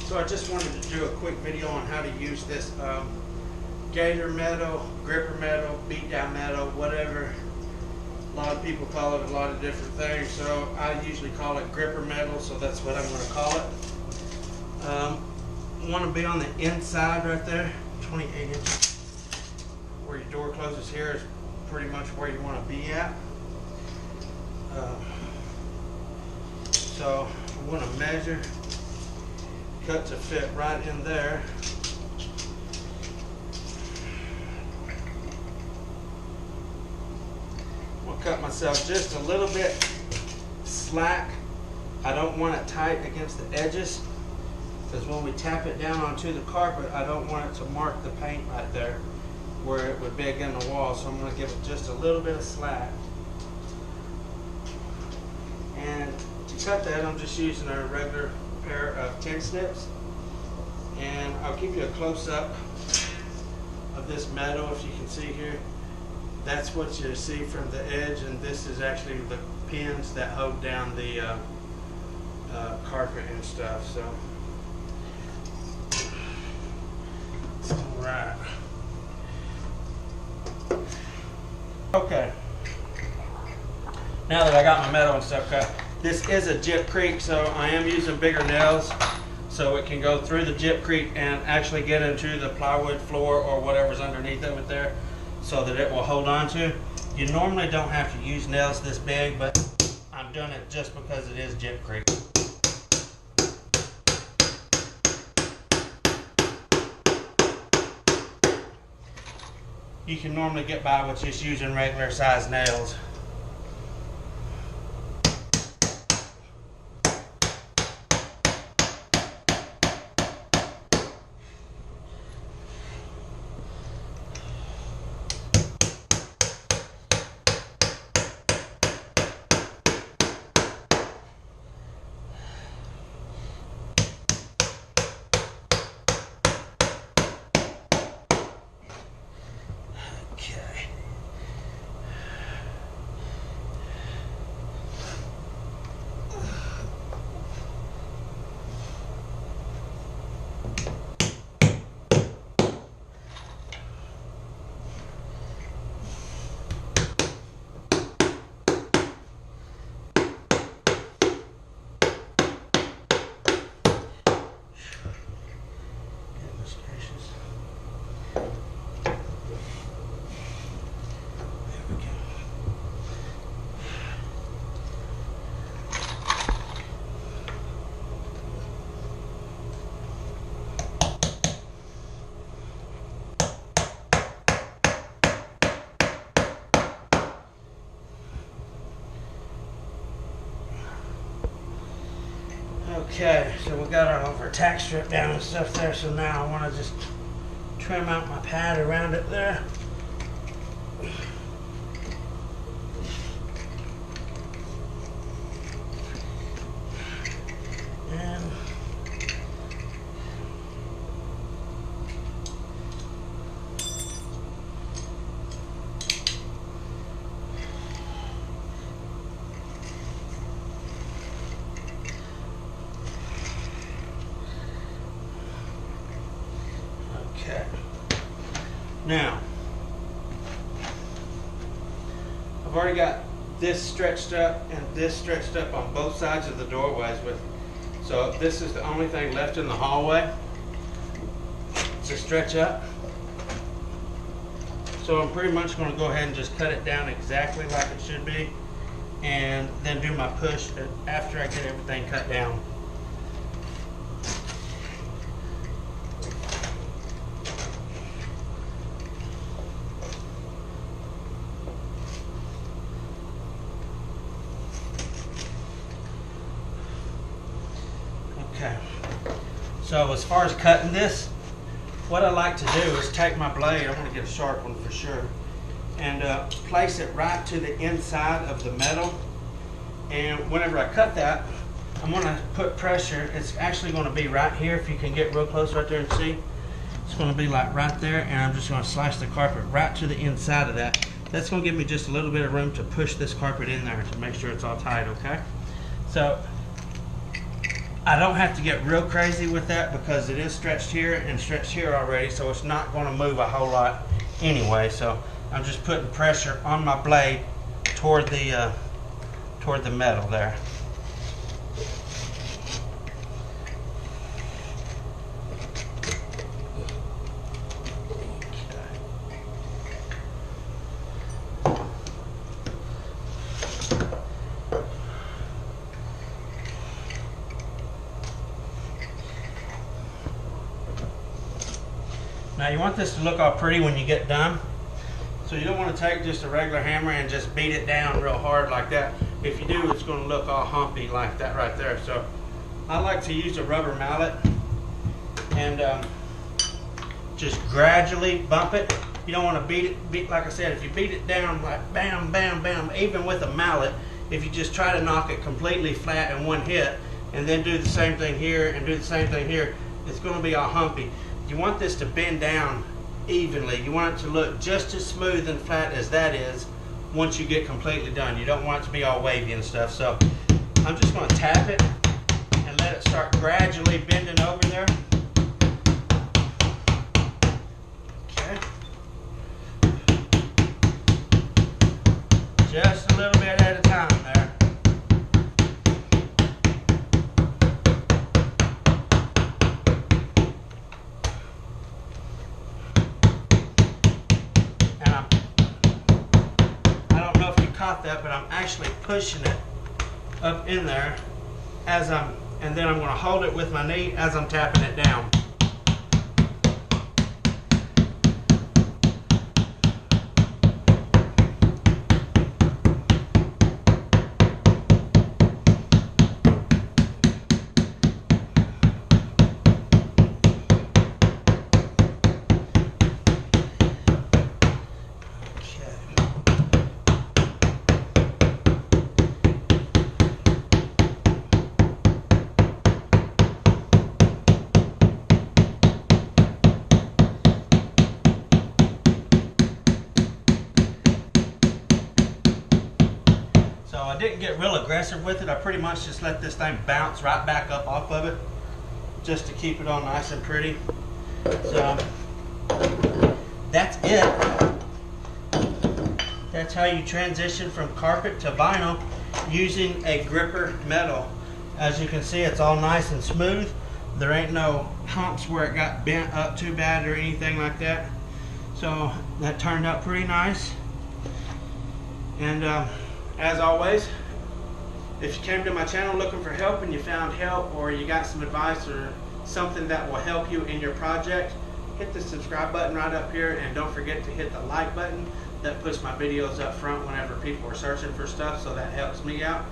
So I just wanted to do a quick video on how to use this gator metal, gripper metal, beat down metal, whatever. A lot of people call it a lot of different things, so I usually call it gripper metal, so that's what I'm going to call it. Want to be on the inside right there, 28 inches. Where your door closes here is pretty much where you want to be at. So I'm going to measure, cut to fit right in there. I'm going to cut myself just a little bit slack. I don't want it tight against the edges, because when we tap it down onto the carpet, I don't want it to mark the paint right there where it would be against the wall. So I'm going to give it just a little bit of slack. And to cut that, I'm just using a regular pair of 10 snips. And I'll give you a close-up of this metal. If you can see here, that's what you see from the edge, and this is actually the pins that hold down the carpet and stuff. So, all right. Okay. Now that I got my metal and stuff cut, this is a Gypcrete, so I am using bigger nails so it can go through the Gypcrete and actually get into the plywood floor or whatever's underneath of it there, so that it will hold on to. You normally don't have to use nails this big, but I'm doing it just because it is Gypcrete. You can normally get by with just using regular size nails. Okay, so we got our tack strip down and stuff there, so now I want to just trim out my pad around it there. And now, I've already got this stretched up and this stretched up on both sides of the doorways with, so this is the only thing left in the hallway to stretch up. So I'm pretty much going to go ahead and just cut it down exactly like it should be, and then do my push after I get everything cut down. Okay, so as far as cutting this, what I like to do is take my blade, I want to get a sharp one for sure, and place it right to the inside of the metal. And whenever I cut that, I'm going to put pressure. It's actually going to be right here, if you can get real close right there and see. It's going to be like right there, and I'm just going to slice the carpet right to the inside of that. That's going to give me just a little bit of room to push this carpet in there to make sure it's all tight, okay? So I don't have to get real crazy with that because it is stretched here and stretched here already, so it's not going to move a whole lot anyway. So I'm just putting pressure on my blade toward the metal there. Now you want this to look all pretty when you get done. So you don't want to take just a regular hammer and just beat it down real hard like that. If you do, it's going to look all humpy like that right there. So I like to use a rubber mallet and just gradually bump it. You don't want to beat like I said, if you beat it down like bam, bam, bam, even with a mallet, if you just try to knock it completely flat in one hit and then do the same thing here and do the same thing here, it's going to be all humpy. You want this to bend down evenly. You want it to look just as smooth and flat as that is once you get completely done. You don't want it to be all wavy and stuff. So I'm just going to tap it and let it start gradually bending over there. Okay. Just a little bit at a time there. That, but I'm actually pushing it up in there as and then I'm going to hold it with my knee as I'm tapping it down. I didn't get real aggressive with it. I pretty much just let this thing bounce right back up off of it just to keep it all nice and pretty. So that's it. That's how you transition from carpet to vinyl using a gripper metal. As you can see, it's all nice and smooth. There ain't no humps where it got bent up too bad or anything like that. So that turned out pretty nice. And as always, if you came to my channel looking for help and you found help or you got some advice or something that will help you in your project, hit the subscribe button right up here, and don't forget to hit the like button. That puts my videos up front whenever people are searching for stuff, so that helps me out.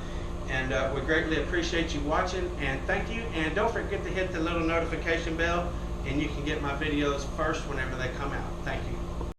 And we greatly appreciate you watching, and thank you. And don't forget to hit the little notification bell, and you can get my videos first whenever they come out. Thank you.